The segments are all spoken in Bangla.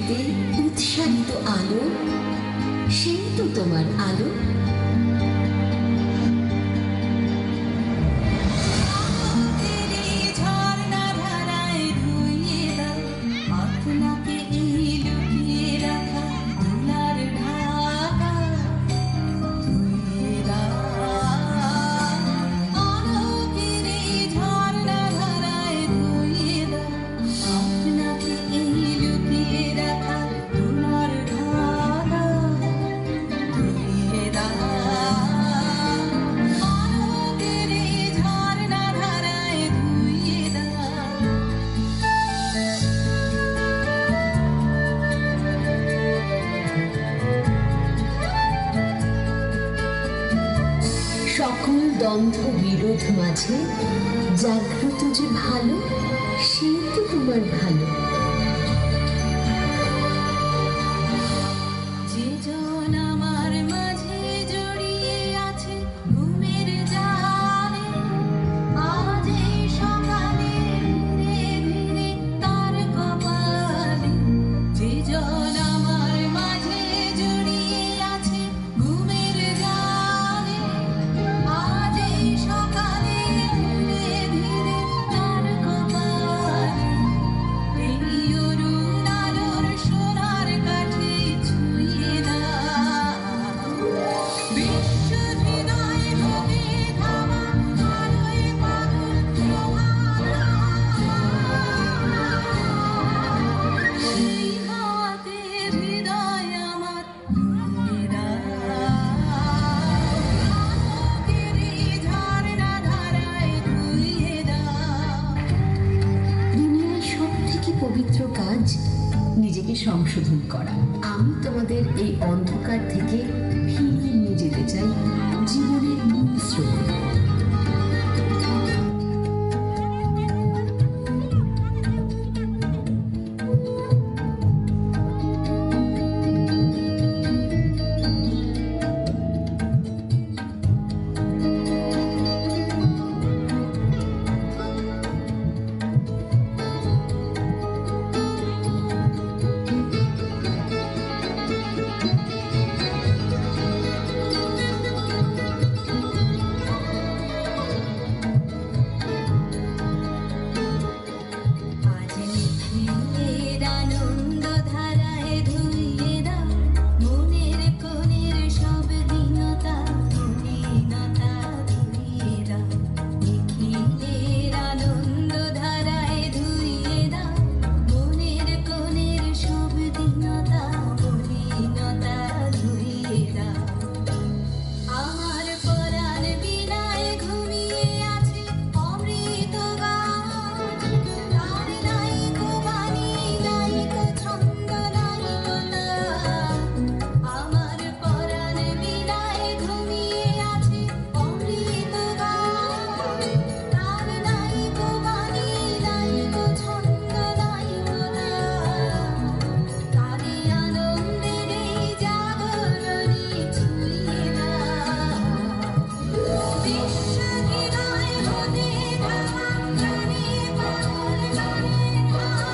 আলোতে উৎসারিত আলো, সেই তো তোমার আলো। সকল দ্বন্দ্ব বিরোধ মাঝে জাগ্রত যে ভালো, সেই তো তোমার ভালো। যে জন আমার মাঝে জড়িয়ে আছে ঘুমের জালে, আজ এই সকালে ধীরে ধীরে তার কপালে। যে জন আমার মাঝে জড়িয়ে আছে ঘুমের জালে, আজ এই সকালে ধীরে ধীরে তার কপালে। এই অরুণ আলোর সোনার কাঠি ছুঁয়ে দাও, বিশ্ব হৃদয় হবে ধামা আলোয় পাগল প্রভাত। সেই হাতে হৃদয় আমার ধুয়ে দাও, আলোকের এই ঝর্ণা ধারায় ধুয়ে দাও। দুনিয়ার সব থেকে পবিত্র কাজ নিজেকে সংশোধন করা। আমি তোমাদের এই অন্ধকার থেকে ফিরিয়ে নিয়ে যেতে চাই জীবনের মূল স্রোতে। আজ নিখিলের আনন্দ ধারায় ধুইয়ে দাও, মনের কোণের সব দীনতা মলিনতা ধুইয়ে দাও। নিখিলের আনন্দ ধারায় ধুইয়ে দাও, মনের কোণের সব দীনতা মলিনতা ধুইয়ে দাও। আমার পরাণ বিনায় ঘুমিয়ে আছে অমৃত গান, তার নাইকো বাণী নাইকো ছন্দ নাইকো তান। আমার পরাণ বিনায় ঘুমিয়ে আছে অমৃত গান, তার নাইকো বাণী নাইকো ছন্দ নাইকো তান। তারি আনন্দের এই জাগরণী ছুঁয়ে দাও, বিশ্ব হৃদয় হতে ধামা প্রাণে পাগল গানের হাওয়া।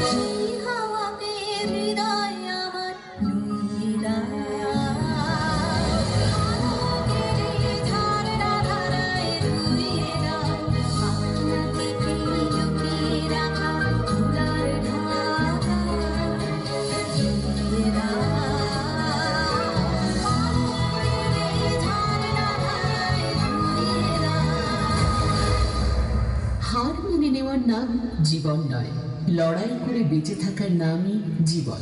সেই হাওয়াতে হৃদয় আমার নুয়ে দাও, আলোকের এই ঝর্ণা ধারায় ধুয়ে দাও। আপনাকে এই লুকিয়ে রাখা ধুলার ঢাকা ধুয়ে দাও, আলোকের এই ঝর্ণা ধারায় ধুয়ে দাও। হার মেনে নেওয়ার নাম জীবন নয়, লড়াই করে বেঁচে থাকার নামই জীবন।